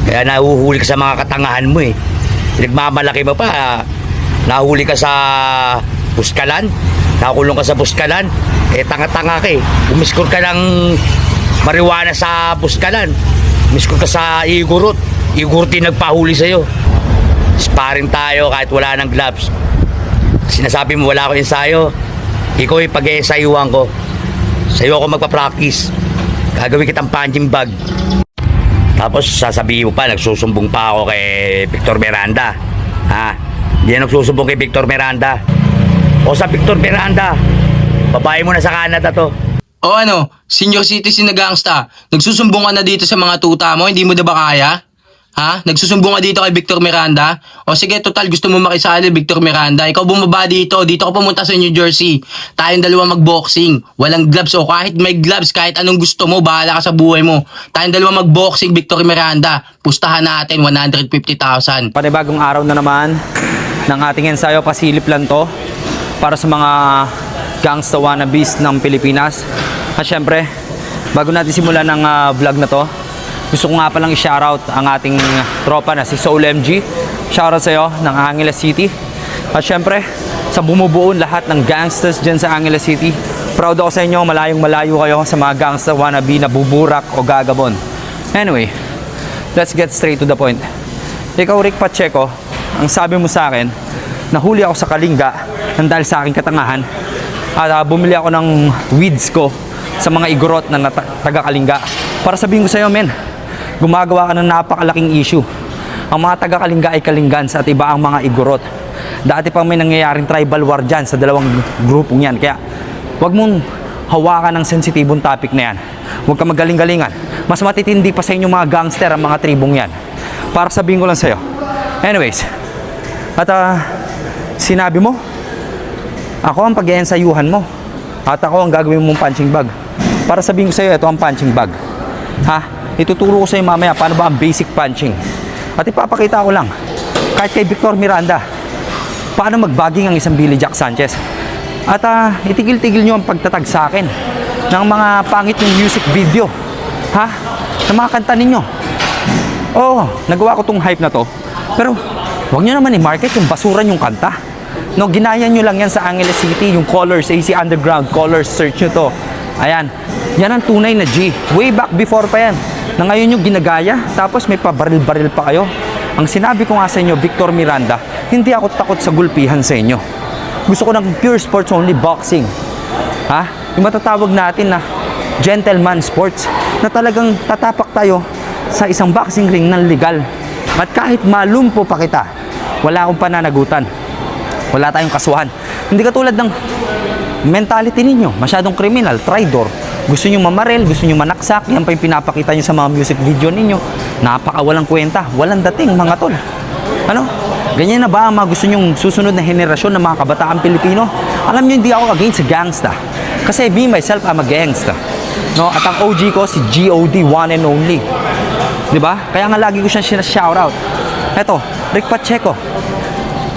Kaya nahuhuli ka sa mga katangahan mo eh. Nagmamalaki mo pa, nahuli ka sa buskalan, nakulong ka sa buskalan, eh tanga-tanga ka eh. Umiskor ka ng marijuana sa buskalan, umiskor ka sa igurot, igurot din nagpahuli sa'yo. Sparring tayo kahit wala ng gloves. Sinasabi mo wala akong ensayo, ikaw yung pag-e-ensayuhan ko. Sa'yo ako magpa-practice, gagawin kitang punching bag. Tapos sasabihin mo pa, nagsusumbong pa ako kay Victor Miranda. Ha? Hindi na nagsusumbong kay Victor Miranda. O sa Victor Miranda, babae mo na sa Canada to. O ano, senior citizen na gangsta, nagsusumbong ka na dito sa mga tuta mo, hindi mo na ba kaya? Ha? Nagsusumbong ka dito kay Victor Miranda? O sige, total, gusto mo makisali, Victor Miranda. Ikaw bumaba dito ka pumunta sa New Jersey. Tayong dalawa mag-boxing. Walang gloves o kahit may gloves, kahit anong gusto mo, bahala ka sa buhay mo. Tayong dalawa mag-boxing, Victor Miranda. Pustahan natin, 150,000. Panibagong araw na naman ng ating ensayo, pasilip lang to para sa mga gangsta wannabes ng Pilipinas. At syempre, bago natin simulan ng vlog na to, gusto ko nga palang i-shoutout ang ating tropa na si Soul MG. Shoutout sa'yo ng Angeles City. At syempre, sa bumubuo lahat ng gangsters dyan sa Angeles City, proud ako sa inyo, malayong malayo kayo sa mga gangsta wannabe na buburak o gagabon. Anyway, let's get straight to the point. Ikaw, Rick Pacheco, ang sabi mo sa akin, nahuli ako sa Kalinga nang dahil sa aking katangahan at bumili ako ng weeds ko sa mga igorot na taga-Kalinga. Para sabihin ko sa'yo, men, gumagawa ka ng napakalaking issue. Ang mga taga-Kalinga ay Kalingans at iba ang mga igorot. Dati pang may nangyayaring tribal war dyan sa dalawang grupong yan. Kaya wag mong hawakan ng sensitibong topic na yan. Huwag ka magaling-galingan. Mas matitindi pa sa inyo mga gangster ang mga tribong yan. Para sabihin ko lang sa'yo. Anyways, at sinabi mo, ako ang pag-iensayuhan mo. At ako ang gagawin mong punching bag. Para sabihin ko sa'yo, ito ang punching bag. Ha? Ituturo ko sa'yo mamaya paano ba ang basic punching. At ipapakita ko lang, kahit kay Victor Miranda, paano mag-bagging ang isang Billy Jack Sanchez. At itigil-tigil nyo ang pagtatag sa akin ng mga pangit yung music video. Ha? Ng mga kanta ninyo. Oo, nagawa ko tong hype na to. Pero, huwag nyo naman i-market yung basura yung kanta. No, ginaya nyo lang yan sa Angeles City, yung Colors, AC Underground, Colors, search nyo to. Ayan, yan ang tunay na G. Way back before pa yan. Na ngayon yung ginagaya, tapos may pabaril-baril pa kayo. Ang sinabi ko nga sa inyo, Victor Miranda, hindi ako takot sa gulpihan sa inyo. Gusto ko ng pure sports only boxing. Ha? Yung matatawag natin na gentleman sports, na talagang tatapak tayo sa isang boxing ring ng legal. At kahit malumpo pa kita, wala akong pananagutan. Wala tayong kasuhan. Hindi katulad ng mentality ninyo, masyadong criminal, traidor. Gusto nyo mamarel, gusto nyo manaksak, yan pa yung pinapakita nyo sa mga music video ninyo. Napakawalang kwenta, walang dating mga tol. Ano? Ganyan na ba ang mga gusto nyong susunod na henerasyon ng mga kabataan Pilipino? Alam nyo, hindi ako against sa gangsta. Kasi me, myself, I'm a gangsta. No? At ang OG ko, si G.O.D. one and only. Diba? Kaya nga lagi ko siyang shoutout. Eto, Rick Pacheco.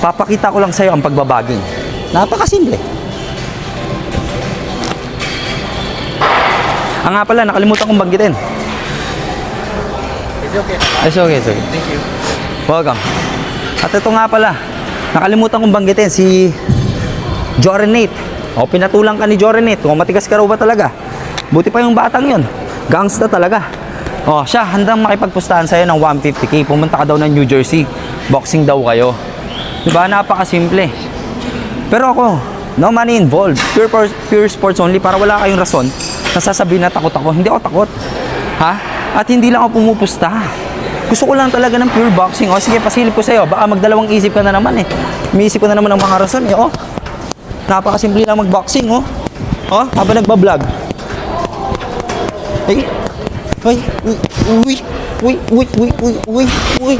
Papakita ko lang sa'yo ang pagbabaging. Napakasimple. Nga pala, nakalimutan kong banggitin. It's okay. It's okay, it's okay. Thank you. Welcome. At ito nga pala, nakalimutan kong banggitin si Jorenate. O, pinatulang ka ni Jorenate. O, matigas ka raw ba talaga? Buti pa yung batang yun. Gangsta talaga. O, siya, handang makipagpustahan sa'yo ng 150k. Pumunta ka daw ng New Jersey. Boxing daw kayo. Diba? Napakasimple. Pero ako, no money involved. Pure sports only para wala kayong rason na sasabihin na takot ako. Hindi ako takot. Ha? At hindi lang ako pumupusta. Gusto ko lang talaga ng pure boxing. O sige, pasilip ko sa'yo. Baka magdalawang isip ka na naman eh. Umiisip ko na naman ng mga rason eh. O, napakasimple lang mag-boxing oh. O, habang nagbablog. Hey. Uy, uy, uy, uy, uy, uy, uy, uy.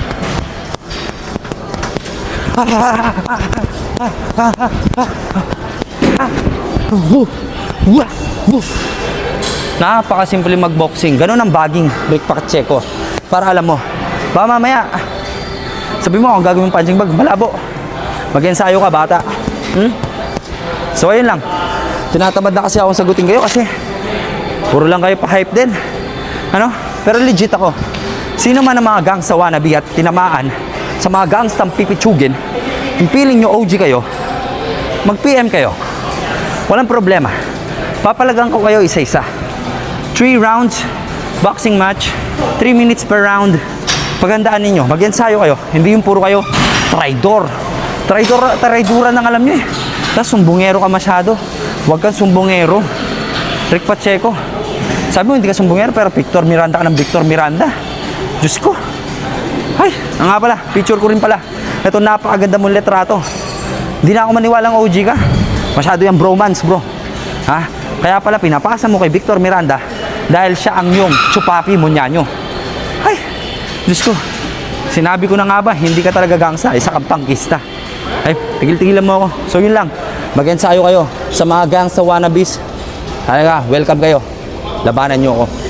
Napakasimple mag-boxing. Ganun ang bagging, Rick Pacheco. Para alam mo, baka mamaya, sabi mo kung gagawin yung punching bag, malabo. Mag-ensayo ka, bata. So, ayun lang. Tinatamad na kasi akong sagutin kayo kasi puro lang kayo pa-hype din. Ano? Pero legit ako. Sino man ang mga gangsta wannabe at tinamaan sa mga gangstang pipitsugin, kung feeling nyo OG kayo, mag-PM kayo. Walang problema. Papalagang ko kayo isa-isa. 3 rounds, boxing match, 3 minutes per round. Pagandaan ninyo, mag-ensayo kayo. Hindi yung puro kayo traidor. Traidoran ang alam nyo eh. Tapos sumbongero ka masyado. Huwag kang sumbongero. Rick Pacheco. Sabi mo hindi ka sumbongero pero Victor Miranda ka ng Victor Miranda. Diyos ko. Ay, nga pala, picture ko rin pala. Ito napakaganda mong letrato. Hindi na ako maniwalang OG ka. Masyado yung bromance, bro. Ha? Kaya pala pinapasa mo kay Victor Miranda dahil siya ang yung chupapi mo nyanyo. Ay, Diyos ko. Sinabi ko na nga ba, hindi ka talaga gangsta, isa kang pangkista. Ay, tigil-tigilan mo ako. So yun lang, mag-ensayo kayo sa mga gangsta wannabes. Talaga, welcome kayo. Labanan nyo ako.